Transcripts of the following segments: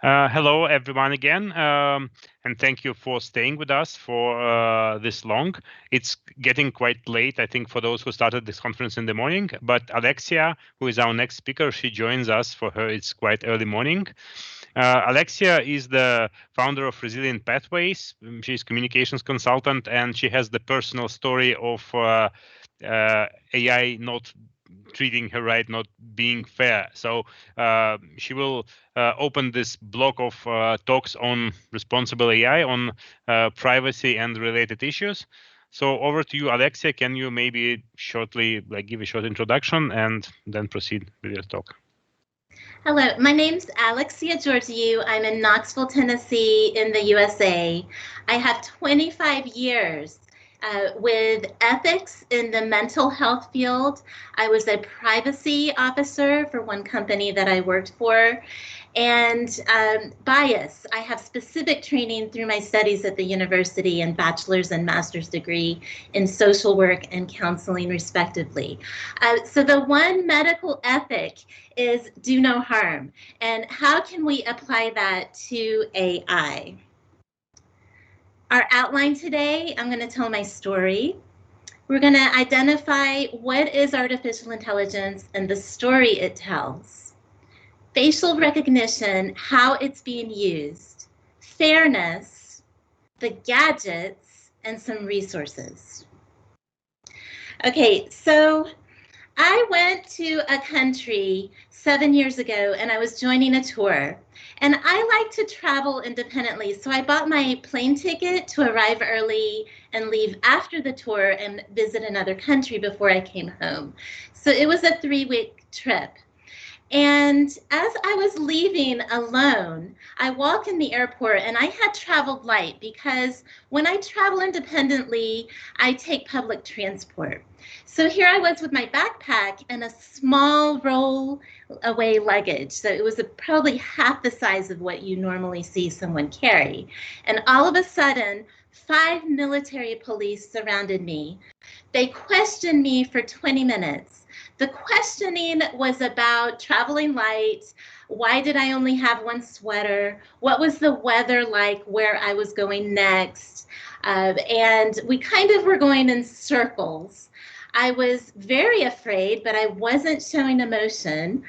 Hello, everyone, again, and thank you for staying with us for this long. It's getting quite late, I think, for those who started this conference in the morning. But Alexia, who is our next speaker, she joins us. For her, it's quite early morning. Alexia is the founder of Resilient Pathways. She's communications consultant, and she has the personal story of AI not treating her right, not being fair. So she will open this block of talks on responsible AI, on privacy and related issues. So over to you, Alexia. Can you maybe shortly give a short introduction and then proceed with your talk? Hello, my name's Alexia Georgiou. I'm in Knoxville, Tennessee in the USA. I have 25 years with ethics in the mental health field. I was a privacy officer for one company that I worked for. And bias, I have specific training through my studies at the university and bachelor's and master's degree in social work and counseling, respectively. So the one medical ethic is do no harm. And how can we apply that to AI? Our outline today, I'm going to tell my story. We're going to identify what is artificial intelligence and the story it tells. Facial recognition, how it's being used. Fairness, the gadgets, and some resources. Okay, so I went to a country 7 years ago and I was joining a tour. And I like to travel independently, so I bought my plane ticket to arrive early and leave after the tour and visit another country before I came home. So it was a 3-week trip. And as I was leaving alone, I walked in the airport and I had traveled light because when I travel independently, I take public transport. So here I was with my backpack and a small roll away luggage. So it was probably half the size of what you normally see someone carry. And all of a sudden, 5 military police surrounded me. They questioned me for 20 minutes. The questioning was about traveling light. Why did I only have one sweater? What was the weather like where I was going next? And we kind of were going in circles. I was very afraid, but I wasn't showing emotion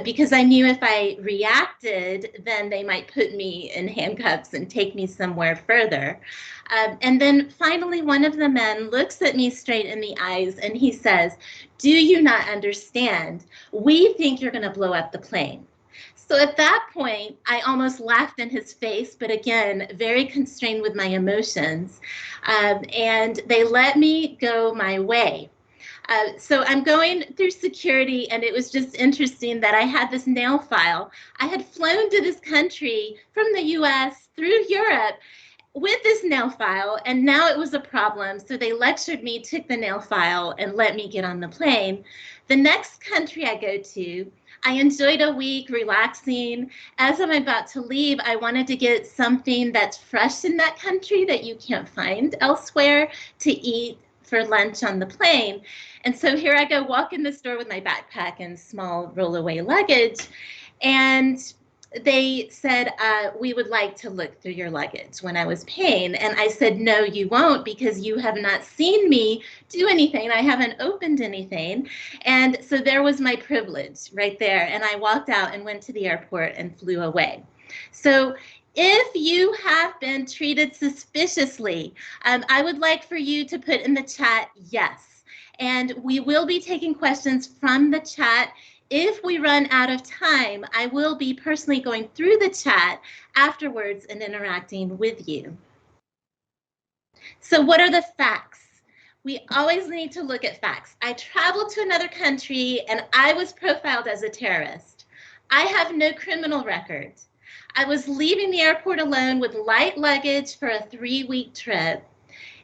because I knew if I reacted, then they might put me in handcuffs and take me somewhere further. And then finally, one of the men looks at me straight in the eyes and he says, "Do you not understand? We think you're going to blow up the plane." So at that point, I almost laughed in his face, but again, very constrained with my emotions. And they let me go my way. So I'm going through security, and it was just interesting that I had this nail file. I had flown to this country from the US through Europe with this nail file, and now it was a problem. So they lectured me, took the nail file, and let me get on the plane. The next country I go to, I enjoyed a week relaxing. As I'm about to leave, I wanted to get something that's fresh in that country that you can't find elsewhere to eat for lunch on the plane. And so here I go, walk in the store with my backpack and small rollaway luggage. And they said, we would like to look through your luggage when I was paying. And I said, no, you won't, because you have not seen me do anything. I haven't opened anything. And so there was my privilege right there. And I walked out and went to the airport and flew away. So if you have been treated suspiciously, I would like for you to put in the chat, yes. And we will be taking questions from the chat. If we run out of time, I will be personally going through the chat afterwards and interacting with you. So what are the facts? We always need to look at facts. I traveled to another country and I was profiled as a terrorist. I have no criminal record. I was leaving the airport alone with light luggage for a 3-week trip.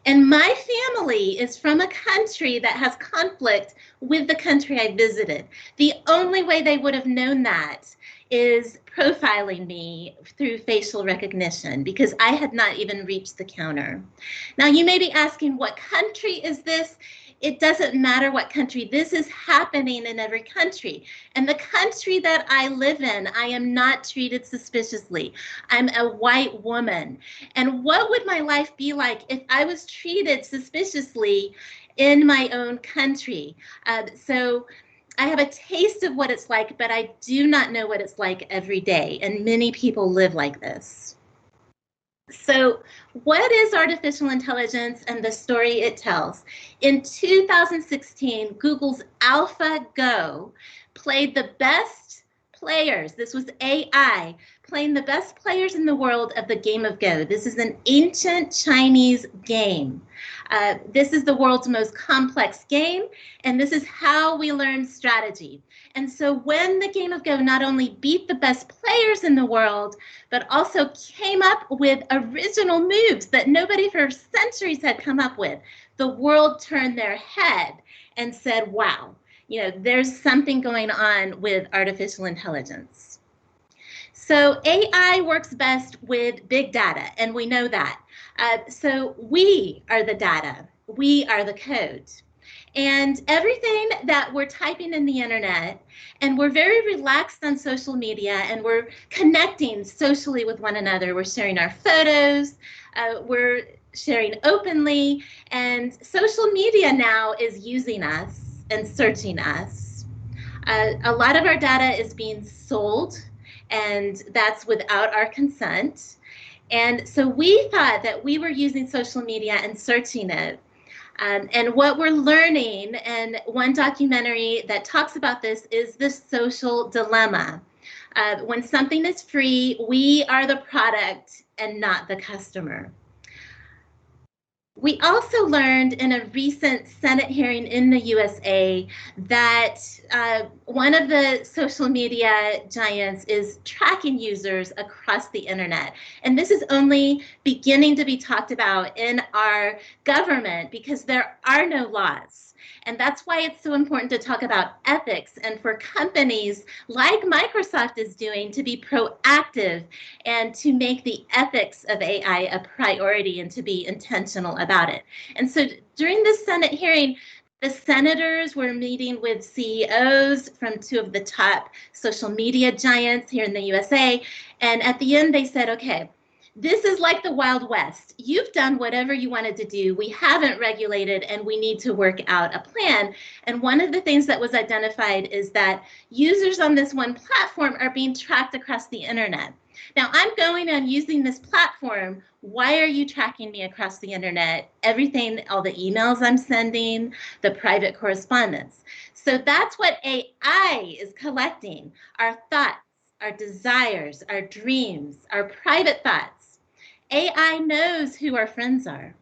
And my family is from a country that has conflict with the country I visited. The only way they would have known that is profiling me through facial recognition, because I had not even reached the counter. Now you may be asking, what country is this? It doesn't matter what country. This is happening in every country. And the country that I live in, I am not treated suspiciously. I'm a white woman. And what would my life be like if I was treated suspiciously in my own country? So I have a taste of what it's like, but I do not know what it's like every day. And many people live like this. So what is artificial intelligence and the story it tells? In 2016, Google's AlphaGo played the best players. This was AI playing the best players in the world of the game of Go. This is an ancient Chinese game. This is the world's most complex game, and this is how we learn strategy. And so when the game of Go not only beat the best players in the world, but also came up with original moves that nobody for centuries had come up with, the world turned their head and said, wow, you know, there's something going on with artificial intelligence. So AI works best with big data, and we know that. So we are the data, we are the code. And everything that we're typing in the internet, and we're very relaxed on social media, and we're connecting socially with one another. We're sharing our photos, we're sharing openly, and social media now is using us and searching us. A lot of our data is being sold, and that's without our consent. And so we thought that we were using social media and searching it. And what we're learning, and one documentary that talks about this, is the social dilemma. When something is free, we are the product and not the customer. We also learned in a recent Senate hearing in the USA that one of the social media giants is tracking users across the internet. And this is only beginning to be talked about in our government because there are no laws. And that's why it's so important to talk about ethics, and for companies like Microsoft is doing to be proactive and to make the ethics of AI a priority and to be intentional about it. And so during this Senate hearing, the senators were meeting with CEOs from two of the top social media giants here in the USA. And at the end, they said, okay, this is like the Wild West. You've done whatever you wanted to do. We haven't regulated, and we need to work out a plan. And one of the things that was identified is that users on this one platform are being tracked across the internet. Now, I'm going and using this platform. Why are you tracking me across the internet? Everything, all the emails I'm sending, the private correspondence. So that's what AI is collecting: our thoughts, our desires, our dreams, our private thoughts. AI knows who our friends are.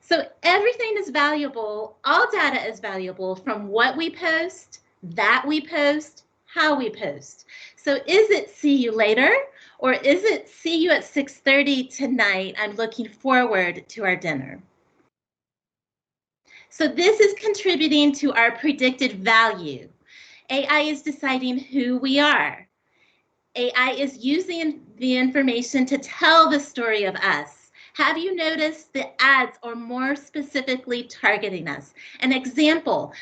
So everything is valuable. All data is valuable, from what we post, that we post, how we post. So is it see you later, or is it see you at 6:30 tonight? I'm looking forward to our dinner. So this is contributing to our predicted value. AI is deciding who we are. AI is using the information to tell the story of us. Have you noticed the ads are more specifically targeting us? An example,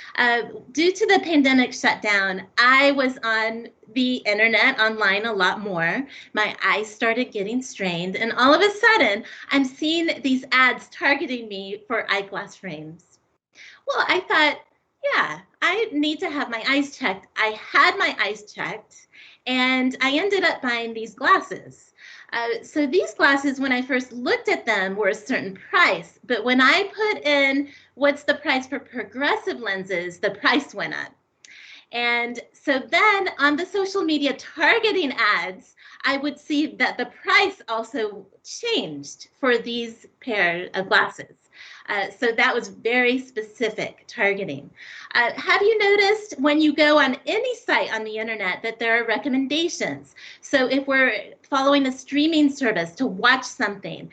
due to the pandemic shutdown, I was on the internet online a lot more. My eyes started getting strained, and all of a sudden, I'm seeing these ads targeting me for eyeglass frames. Well, I thought, yeah, I need to have my eyes checked. I had my eyes checked, and I ended up buying these glasses. So these glasses, when I first looked at them, were a certain price. But when I put in what's the price for progressive lenses, the price went up. And so then on the social media targeting ads, I would see that the price also changed for these pair of glasses. So that was very specific targeting. Have you noticed when you go on any site on the internet that there are recommendations? So if we're following a streaming service to watch something,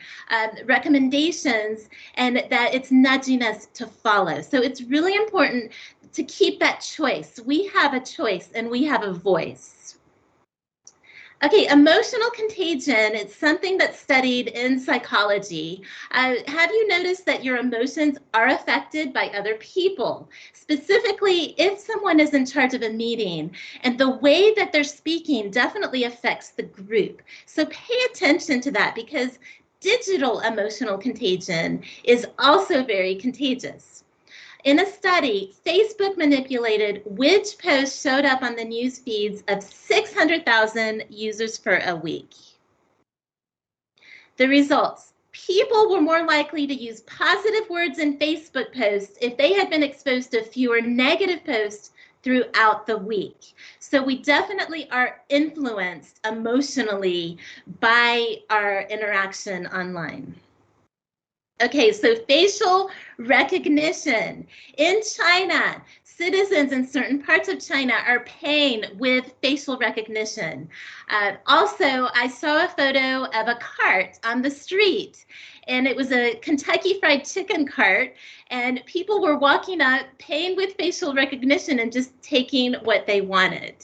recommendations, and that it's nudging us to follow. So it's really important to keep that choice. We have a choice and we have a voice. Okay, emotional contagion, it's something that's studied in psychology. Have you noticed that your emotions are affected by other people? Specifically, if someone is in charge of a meeting and the way that they're speaking definitely affects the group. So pay attention to that because digital emotional contagion is also very contagious. In a study, Facebook manipulated which posts showed up on the news feeds of 600,000 users for a week. The results: people were more likely to use positive words in Facebook posts if they had been exposed to fewer negative posts throughout the week. So we definitely are influenced emotionally by our interaction online. Okay, so facial recognition. In China, citizens in certain parts of China are paying with facial recognition. Also, I saw a photo of a cart on the street, and it was a Kentucky Fried Chicken cart, and people were walking up, paying with facial recognition and just taking what they wanted.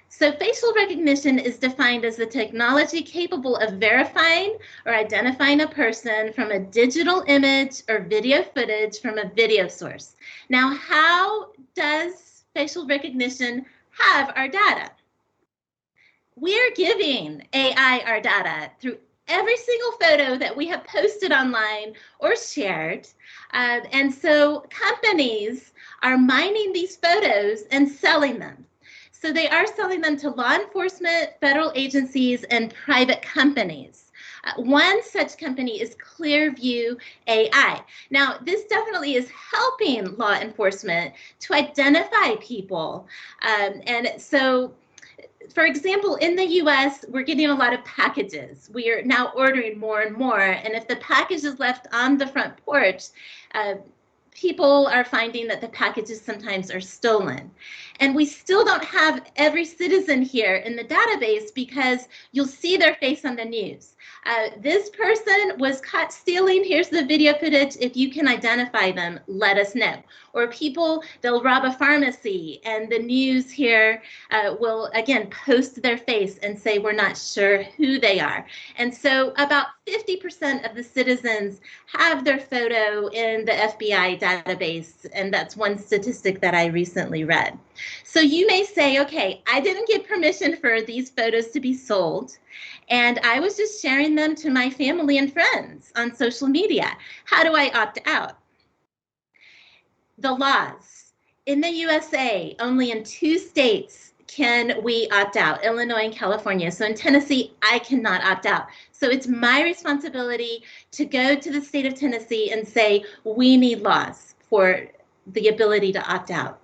So facial recognition is defined as the technology capable of verifying or identifying a person from a digital image or video footage from a video source. Now, how does facial recognition have our data? We're giving AI our data through every single photo that we have posted online or shared. And so companies are mining these photos and selling them. So they are selling them to law enforcement, federal agencies, and private companies. One such company is Clearview AI. Now, this definitely is helping law enforcement to identify people. And so, for example, in the US, we're getting a lot of packages. We are now ordering more and more. And if the package is left on the front porch, people are finding that the packages sometimes are stolen. And we still don't have every citizen here in the database because you'll see their face on the news. This person was caught stealing. Here's the video footage. If you can identify them, let us know. Or people, they'll rob a pharmacy and the news here will, again, post their face and say we're not sure who they are. And so about 50% of the citizens have their photo in the FBI database, and that's one statistic that I recently read. So you may say, okay, I didn't get permission for these photos to be sold, and I was just sharing them to my family and friends on social media. How do I opt out? The laws. In the USA, only in 2 states can we opt out, Illinois and California. So in Tennessee, I cannot opt out. So it's my responsibility to go to the state of Tennessee and say, we need laws for the ability to opt out.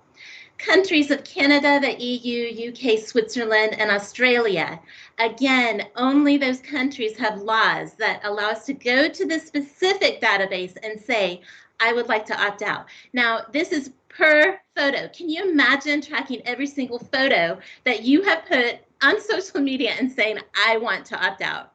Countries of Canada, the EU, UK, Switzerland, and Australia. Again, only those countries have laws that allow us to go to the specific database and say, I would like to opt out. Now, this is per photo. Can you imagine tracking every single photo that you have put on social media and saying, I want to opt out?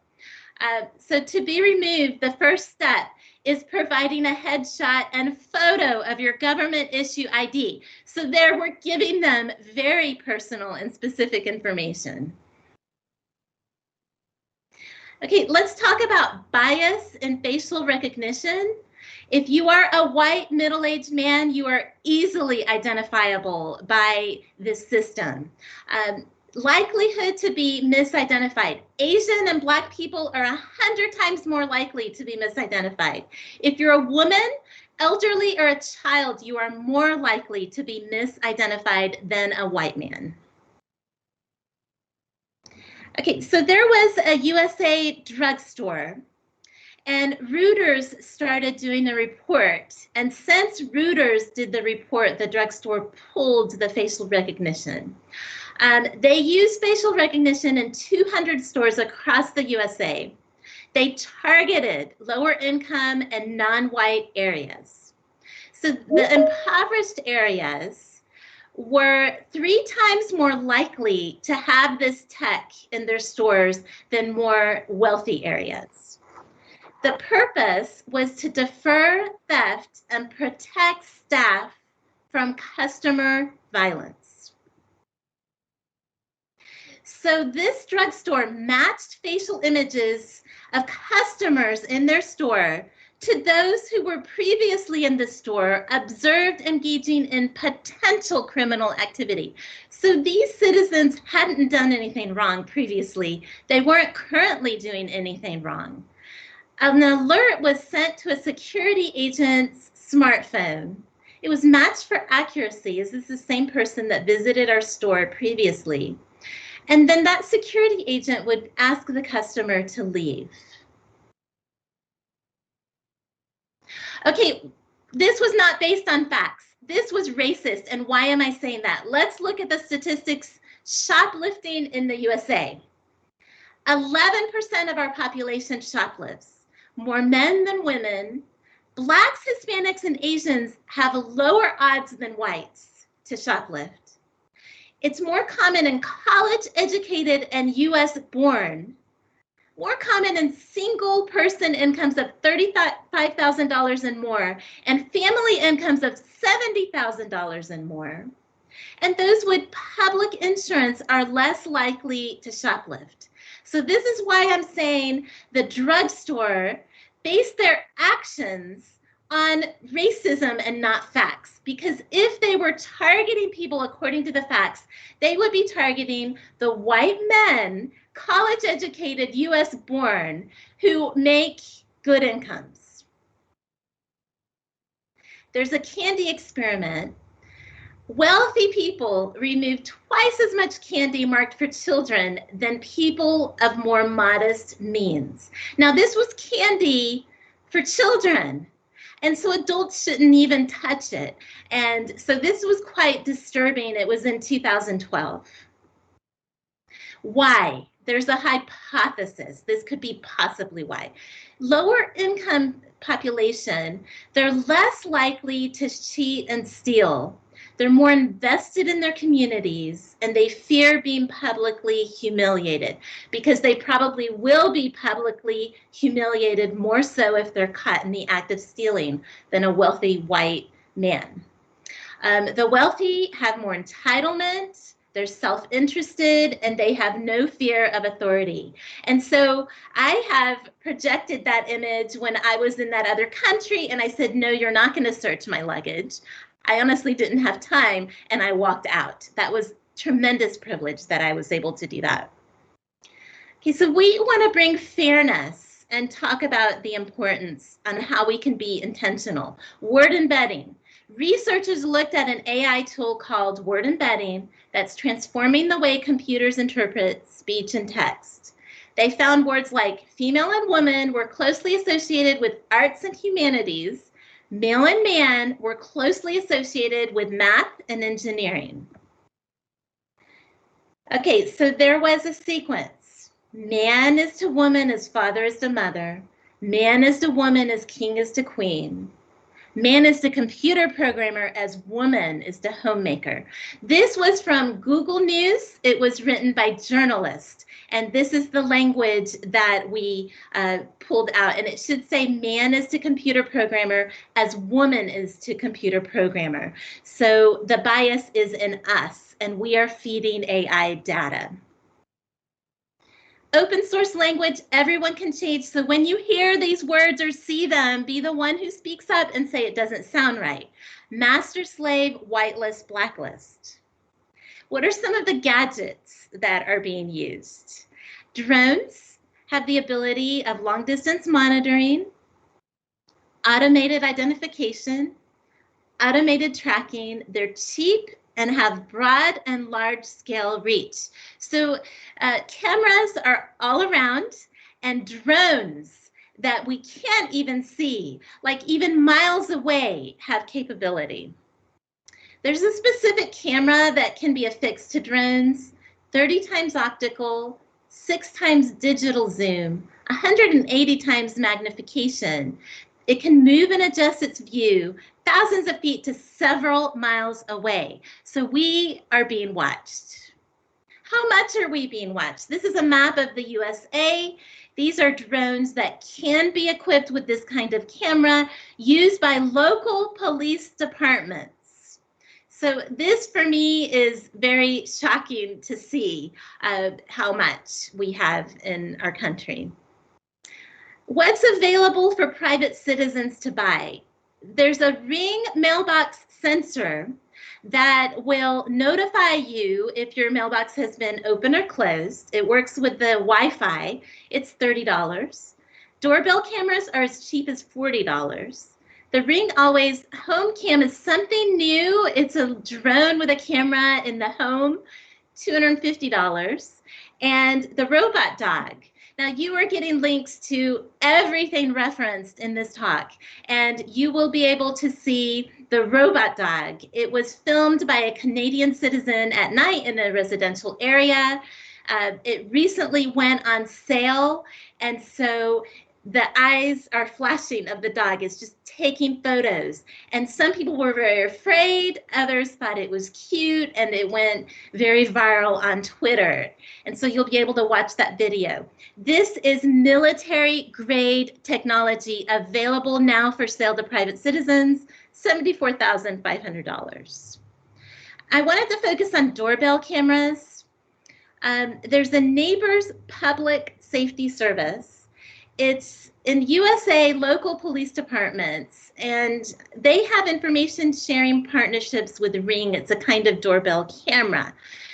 So to be removed, the first step is providing a headshot and photo of your government issue ID. So there we're giving them very personal and specific information. Okay, let's talk about bias in facial recognition. If you are a white middle-aged man, you are easily identifiable by this system. Likelihood to be misidentified. Asian and Black people are 100 times more likely to be misidentified. If you're a woman, elderly, or a child, you are more likely to be misidentified than a white man. Okay, so there was a USA drugstore, and Reuters started doing the report. And since Reuters did the report, the drugstore pulled the facial recognition. They use facial recognition in 200 stores across the USA. They targeted lower income and non-white areas. So the impoverished areas were 3 times more likely to have this tech in their stores than more wealthy areas. The purpose was to defer theft and protect staff from customer violence. So this drugstore matched facial images of customers in their store to those who were previously in the store observed engaging in potential criminal activity. So these citizens hadn't done anything wrong previously. They weren't currently doing anything wrong. An alert was sent to a security agent's smartphone. It was matched for accuracy. Is this the same person that visited our store previously? And then that security agent would ask the customer to leave. Okay, this was not based on facts. This was racist. And why am I saying that? Let's look at the statistics. Shoplifting in the USA. 11% of our population shoplifts, more men than women. Blacks, Hispanics, and Asians have lower odds than whites to shoplift. It's more common in college-educated and US born, more common in single person incomes of $35,000 and more, and family incomes of $70,000 and more. And those with public insurance are less likely to shoplift. So this is why I'm saying the drugstore based their actions on racism and not facts. Because if they were targeting people according to the facts, they would be targeting the white men, college-educated, US born, who make good incomes. There's a candy experiment. Wealthy people remove twice as much candy marked for children than people of more modest means. Now, this was candy for children, and so adults shouldn't even touch it. And so this was quite disturbing. It was in 2012. Why? There's a hypothesis. This could be possibly why. Lower income population, they're less likely to cheat and steal. They're more invested in their communities, and they fear being publicly humiliated because they probably will be publicly humiliated more so if they're caught in the act of stealing than a wealthy white man. The wealthy have more entitlement, they're self-interested, and they have no fear of authority. And so I have projected that image when I was in that other country, and I said, no, you're not going to search my luggage. I honestly didn't have time, and I walked out. That was tremendous privilege that I was able to do that. Okay, so we want to bring fairness and talk about the importance on how we can be intentional. Word embedding. Researchers looked at an AI tool called word embedding that's transforming the way computers interpret speech and text. They found words like female and woman were closely associated with arts and humanities. Male and man were closely associated with math and engineering. Okay, so there was a sequence. Man is to woman as father is to mother. Man is to woman as king is to queen. Man is to computer programmer as woman is to homemaker. This was from Google News. It was written by journalists. And this is the language that we pulled out. And it should say man is to computer programmer as woman is to computer programmer. So the bias is in us, and we are feeding AI data. Open source language, everyone can change. So when you hear these words or see them, be the one who speaks up and say it doesn't sound right. Master slave, whitelist, blacklist. What are some of the gadgets that are being used? Drones have the ability of long distance monitoring, automated identification, automated tracking. They're cheap and have broad and large scale reach. So cameras are all around, and drones that we can't even see, like even miles away, have capability. There's a specific camera that can be affixed to drones, 30 times optical, 6 times digital zoom, 180 times magnification. It can move and adjust its view thousands of feet to several miles away. So we are being watched. How much are we being watched? This is a map of the USA. These are drones that can be equipped with this kind of camera used by local police departments. So this for me is very shocking to see how much we have in our country. What's available for private citizens to buy? There's a Ring mailbox sensor that will notify you if your mailbox has been open or closed. It works with the Wi-Fi. It's $30. Doorbell cameras are as cheap as $40. The Ring Always home cam is something new. It's a drone with a camera in the home, $250. And the robot dog. Now you are getting links to everything referenced in this talk, and you will be able to see the robot dog. It was filmed by a Canadian citizen at night in a residential area. It recently went on sale, and so the eyes are flashing of the dog. It's just taking photos. And some people were very afraid. Others thought it was cute, and it went very viral on Twitter. And so you'll be able to watch that video. This is military-grade technology available now for sale to private citizens, $74,500. I wanted to focus on doorbell cameras. There's a Neighbors Public Safety Service. It's in USA local police departments, and they have information sharing partnerships with Ring. It's a kind of doorbell camera.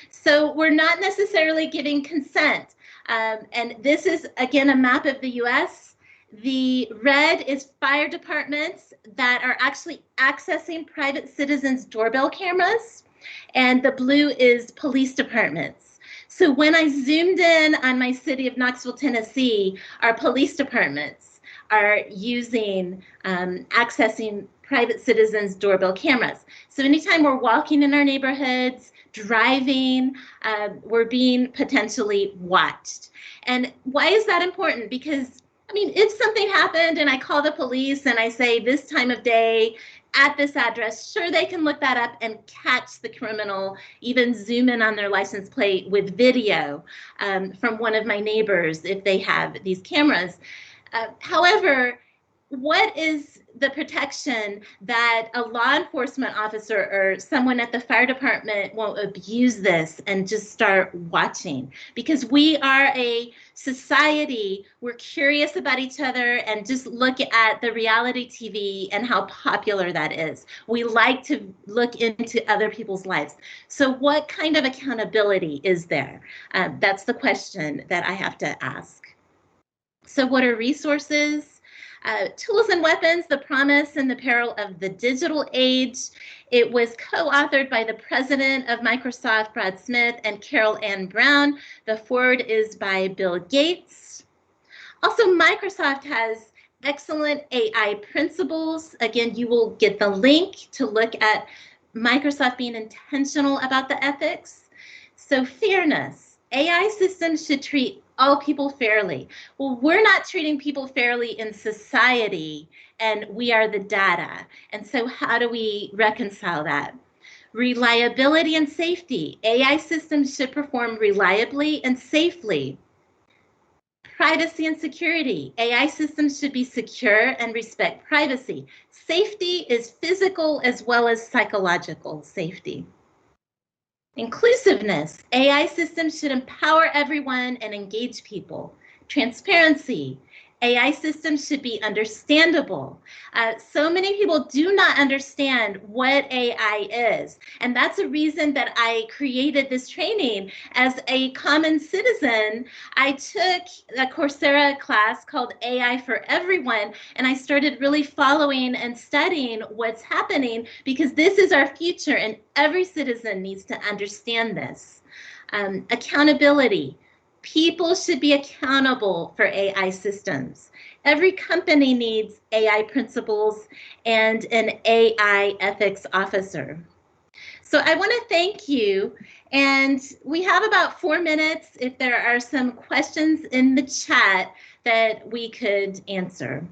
So we're not necessarily giving consent. And this is, again, a map of the US. The red is fire departments that are actually accessing private citizens' doorbell cameras, and the blue is police departments. So when I zoomed in on my city of Knoxville, Tennessee, our police departments are using, accessing private citizens' doorbell cameras. So anytime we're walking in our neighborhoods, driving, we're being potentially watched. And why is that important? Because, I mean, if something happened and I call the police and I say this time of day, at this address, sure, they can look that up and catch the criminal, even zoom in on their license plate with video from one of my neighbors if they have these cameras. However, what is the protection that a law enforcement officer or someone at the fire department won't abuse this and just start watching? Because we are a society, we're curious about each other, and just look at the reality TV and how popular that is. We like to look into other people's lives. So what kind of accountability is there? That's the question that I have to ask. So what are resources? Tools and Weapons, The Promise and the Peril of the Digital Age. It was co-authored by the president of Microsoft, Brad Smith, and Carol Ann Brown. The foreword is by Bill Gates. Also, Microsoft has excellent AI principles. Again, you will get the link to look at Microsoft being intentional about the ethics. So fairness. AI systems should treat all people fairly. Well, we're not treating people fairly in society, and we are the data. And so how do we reconcile that? Reliability and safety. AI systems should perform reliably and safely. Privacy and security. AI systems should be secure and respect privacy. Safety is physical as well as psychological safety. Inclusiveness. AI systems should empower everyone and engage people. Transparency. AI systems should be understandable. So many people do not understand what AI is. And that's a reason that I created this training. As a common citizen, I took a Coursera class called AI for Everyone, and I started really following and studying what's happening, because this is our future and every citizen needs to understand this. Accountability. People should be accountable for AI systems. Every company needs AI principles and an AI ethics officer. So I want to thank you. And we have about 4 minutes if there are some questions in the chat that we could answer.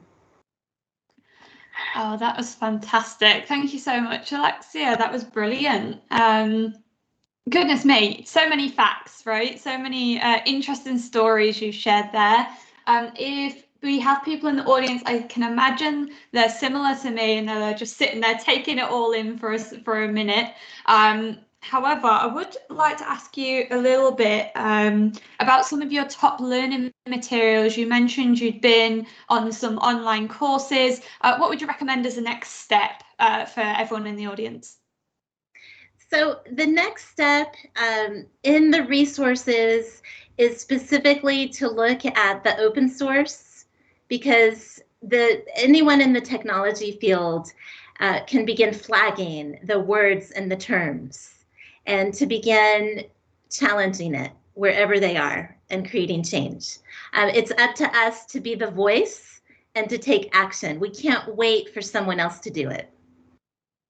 Oh, that was fantastic. Thank you so much, Alexia. That was brilliant. Goodness me, so many facts, right? So many interesting stories you shared there. If we have people in the audience, I can imagine they're similar to me and they're just sitting there taking it all in for a minute. However, I would like to ask you a little bit about some of your top learning materials. You mentioned you'd been on some online courses. What would you recommend as the next step for everyone in the audience? So the next step in the resources is specifically to look at the open source, because anyone in the technology field can begin flagging the words and the terms, and to begin challenging it wherever they are and creating change. It's up to us to be the voice and to take action. We can't wait for someone else to do it.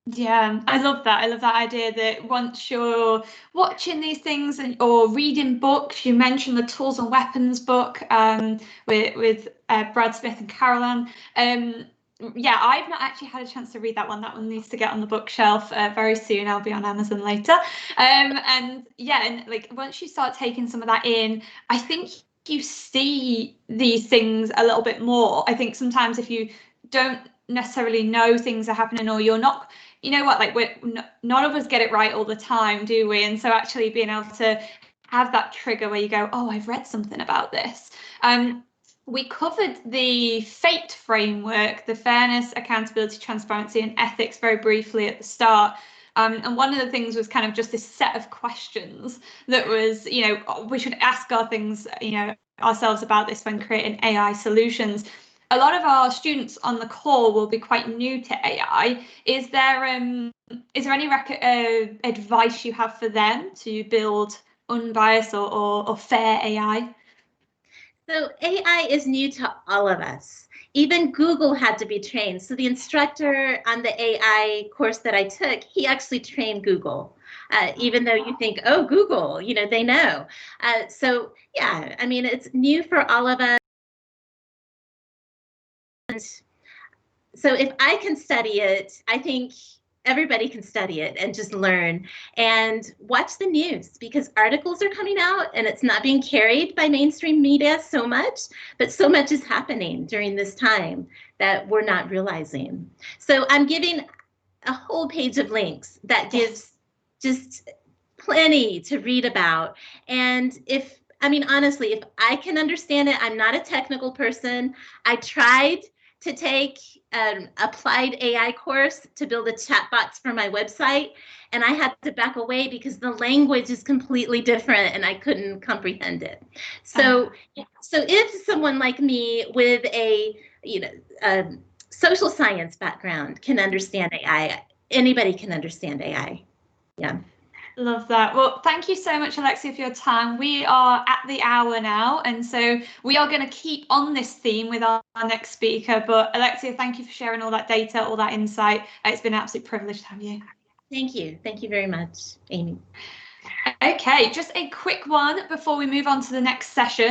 Yeah, I love that. I love that idea that once you're watching these things or reading books, you mentioned the Tools and Weapons book with Brad Smith and Caroline. Yeah, I've not actually had a chance to read that one. That one needs to get on the bookshelf very soon. I'll be on Amazon later. And yeah, and like once you start taking some of that in, I think you see these things a little bit more. I think sometimes if you don't necessarily know things are happening, or you're not, you know what, like none of us get it right all the time, do we? And so actually being able to have that trigger where you go, oh, I've read something about this. We covered the FATE framework, the fairness, accountability, transparency, and ethics very briefly at the start. And one of the things was kind of just this set of questions that was, you know, we should ask ourselves about this when creating AI solutions. A lot of our students on the call will be quite new to AI. Is there any advice you have for them to build unbiased or fair AI? So AI is new to all of us. Even Google had to be trained. So the instructor on the AI course that I took, he actually trained Google. Even though you think, oh, Google, you know, they know. So yeah, I mean, it's new for all of us. And so if I can study it, I think everybody can study it and just learn and watch the news, because articles are coming out and it's not being carried by mainstream media so much, but so much is happening during this time that we're not realizing. So I'm giving a whole page of links that gives just plenty to read about. And honestly, if I can understand it, I'm not a technical person. I tried to take an applied AI course to build a chatbots for my website, and I had to back away because the language is completely different and I couldn't comprehend it. So if someone like me with a social science background can understand AI, anybody can understand AI. Yeah. Love that. Well, thank you so much, Alexia, for your time. We are at the hour now, and so we are going to keep on this theme with our next speaker. But Alexia, thank you for sharing all that data, all that insight. It's been an absolute privilege to have you. Thank you. Thank you very much, Amy. Okay, just a quick one before we move on to the next session.